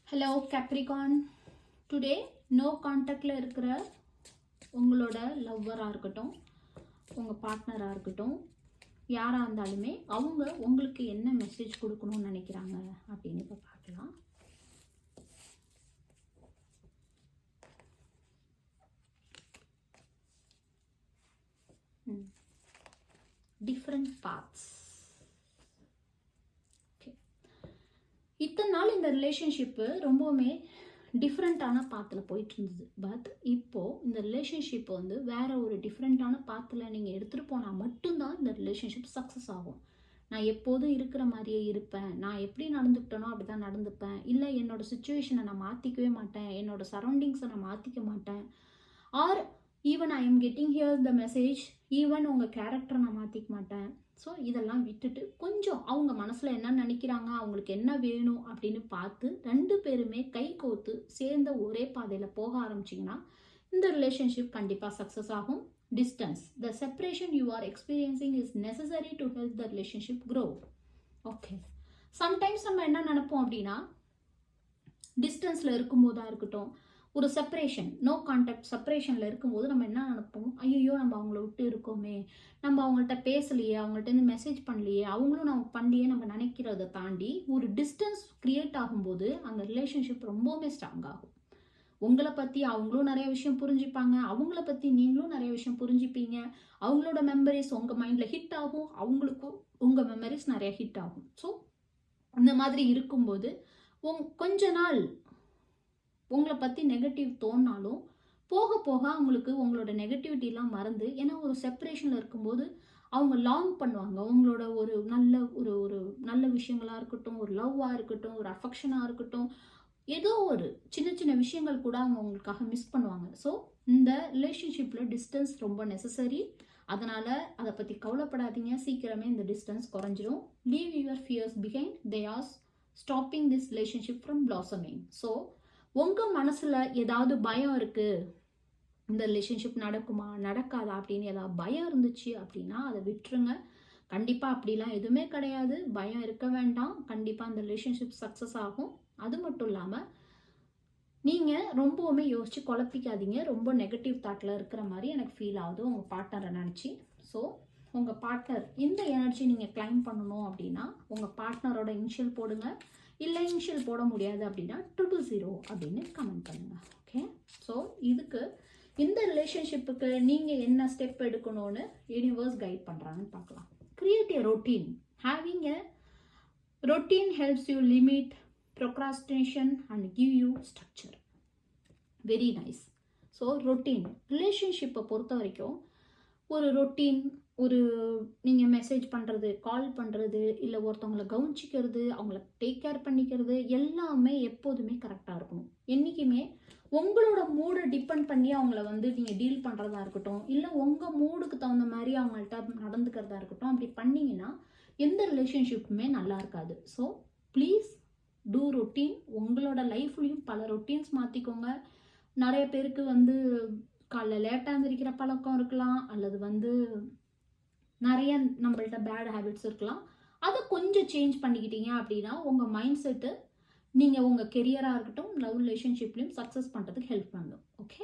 Hello Capricorn, today no கான்டாக்டில் இருக்கிற உங்களோட லவ்வராக இருக்கட்டும், உங்கள் பார்ட்னராக இருக்கட்டும், யாராக இருந்தாலுமே அவங்க உங்களுக்கு என்ன மெசேஜ் கொடுக்கணும்னு நினைக்கிறாங்க அப்படின்னு இப்போ பார்க்கலாம். Different paths. இத்தனை நாள் இந்த ரிலேஷன்ஷிப்பு ரொம்பவுமே டிஃப்ரெண்ட்டான பாத்தில் போயிட்டு இருந்தது. பட் இப்போது இந்த ரிலேஷன்ஷிப் வந்து வேறு ஒரு டிஃப்ரெண்ட்டான பாத்தில் நீங்கள் எடுத்துகிட்டு போனால் மட்டும்தான் இந்த ரிலேஷன்ஷிப் சக்ஸஸ் ஆகும். நான் எப்போதும் இருக்கிற மாதிரியே இருப்பேன், நான் எப்படி நடந்துக்கிட்டேனோ அப்படி தான் நடந்துப்பேன், இல்லை என்னோடய சுச்சுவேஷனை நான் மாற்றிக்கவே மாட்டேன், என்னோடய சரௌண்டிங்ஸை நான் மாற்றிக்க மாட்டேன், R even I am getting here the message, even உங்கள் கேரக்டரை நான் மாற்றிக்க மாட்டேன். ஸோ இதெல்லாம் விட்டுட்டு கொஞ்சம் அவங்க மனசில் என்ன நினைக்கிறாங்க, அவங்களுக்கு என்ன வேணும் அப்படின்னு பார்த்து ரெண்டு பேருமே கை கோர்த்து சேர்ந்த ஒரே பாதையில் போக ஆரம்பிச்சிங்கன்னா இந்த ரிலேஷன்ஷிப் கண்டிப்பாக சக்ஸஸ் ஆகும். Distance, the separation you are experiencing is necessary to help the relationship grow. Okay, sometimes நம்ம என்ன நினைப்போம் அப்படின்னா, டிஸ்டன்ஸில் இருக்கும்போதாக இருக்கட்டும், ஒரு செப்பரேஷன், நோ கான்டாக்ட் செப்பரேஷனில் இருக்கும்போது நம்ம என்ன நினைப்போம், ஐயோ நம்ம அவங்கள விட்டு இருக்கோமே, நம்ம அவங்கள்ட்ட பேசலையே, அவங்கள்ட்ட மெசேஜ் பண்ணலையே, அவங்களும் நம்ம பண்ணலையே நம்ம நினைக்கிறத தாண்டி ஒரு டிஸ்டன்ஸ் க்ரியேட் ஆகும்போது அந்த ரிலேஷன்ஷிப் ரொம்பவுமே ஸ்ட்ராங் ஆகும். உங்களை பற்றி அவங்களும் நிறைய விஷயம் புரிஞ்சுப்பாங்க, அவங்கள பற்றி நீங்களும் நிறைய விஷயம் புரிஞ்சுப்பீங்க, அவங்களோட மெமரிஸ் உங்கள் மைண்டில் ஹிட் ஆகும், அவங்களுக்கும் உங்கள் மெமரிஸ் நிறைய ஹிட் ஆகும். ஸோ இந்த மாதிரி இருக்கும்போது கொஞ்ச நாள் உங்களை பற்றி நெகட்டிவ் தோணினாலும் போக போக அவங்களுக்கு உங்களோட நெகட்டிவிட்டிலாம் மறந்து, ஏன்னா ஒரு செப்பரேஷனில் இருக்கும்போது அவங்க லாங் பண்ணுவாங்க உங்களோட ஒரு நல்ல ஒரு நல்ல விஷயங்களாக இருக்கட்டும், ஒரு லவ்வாக இருக்கட்டும், ஒரு அஃபெக்ஷனாக இருக்கட்டும், ஏதோ ஒரு சின்ன சின்ன விஷயங்கள் கூட அவங்க உங்களுக்காக மிஸ் பண்ணுவாங்க. ஸோ இந்த ரிலேஷன்ஷிப்பில் டிஸ்டன்ஸ் ரொம்ப நெசசரி. அதனால் அதை பற்றி கவலைப்படாதீங்க, சீக்கிரமே இந்த டிஸ்டன்ஸ் குறைஞ்சிரும். Leave your fears behind, they are stopping this relationship from blossoming. So உங்கள் மனசில் ஏதாவது பயம் இருக்குது, இந்த ரிலேஷன்ஷிப் நடக்குமா நடக்காதா அப்படின்னு ஏதாவது பயம் இருந்துச்சு அப்படின்னா அதை விட்டுருங்க. கண்டிப்பாக அப்படிலாம் எதுவுமே கிடையாது, பயம் இருக்க வேண்டாம். கண்டிப்பாக இந்த ரிலேஷன்ஷிப் சக்ஸஸ் ஆகும். அது மட்டும் இல்லாமல் நீங்கள் ரொம்பவுமே யோசித்து குழப்பிக்காதீங்க. ரொம்ப நெகட்டிவ் தாட்டில் இருக்கிற மாதிரி எனக்கு ஃபீல் ஆகுது உங்கள் பார்ட்னரை நினச்சி. ஸோ உங்கள் பார்ட்னர் இந்த எனர்ஜி நீங்கள் கிளைம் பண்ணணும் அப்படின்னா உங்கள் பார்ட்னரோட இனிஷியல் போடுங்க. இல்லை இனிஷியல் போட முடியாது அப்படின்னா 000 அப்படின்னு கமெண்ட் பண்ணுங்கள். ஓகே, ஸோ இதுக்கு இந்த ரிலேஷன்ஷிப்புக்கு நீங்கள் என்ன ஸ்டெப் எடுக்கணும்னு யூனிவர்ஸ் கைட் பண்ணுறாங்கன்னு பார்க்கலாம். Create a routine. Having a routine helps you limit procrastination and give you structure. Very nice. So routine ரிலேஷன்ஷிப்பை பொறுத்த வரைக்கும் ஒரு ரொட்டீன், ஒரு நீங்கள் மெசேஜ் பண்ணுறது, கால் பண்ணுறது, இல்லை ஒருத்தவங்களை கவனிச்சிக்கிறது, அவங்கள டேக் கேர் பண்ணிக்கிறது எல்லாமே எப்போதுமே கரெக்டாக இருக்கணும். என்றைக்குமே உங்களோட மூடை டிபெண்ட் பண்ணி அவங்கள வந்து நீங்கள் டீல் பண்ணுறதா இருக்கட்டும், இல்லை உங்கள் மூடுக்கு தகுந்த மாதிரி அவங்கள்ட்ட நடந்துக்கிறதா இருக்கட்டும், அப்படி பண்ணிங்கன்னா எந்த ரிலேஷன்ஷிப்புமே நல்லா இருக்காது. So please do routine. உங்களோட லைஃப்லேயும் பல ரொட்டீன்ஸ் மாற்றிக்கோங்க. நிறைய பேருக்கு வந்து காலைல லேட்டாக எழுந்திரிக்கிற பழக்கம் இருக்கலாம், அல்லது வந்து நிறைய நம்மள்ட்ட பேட் ஹேபிட்ஸ் இருக்கலாம். அதை கொஞ்சம் சேஞ்ச் பண்ணிக்கிட்டீங்க அப்படின்னா உங்கள் மைண்ட் செட்டு நீங்கள் உங்கள் கெரியராக இருக்கட்டும், லவ் ரிலேஷன்ஷிப்லையும் சக்ஸஸ் பண்ணுறதுக்கு ஹெல்ப் பண்ணும். ஓகே.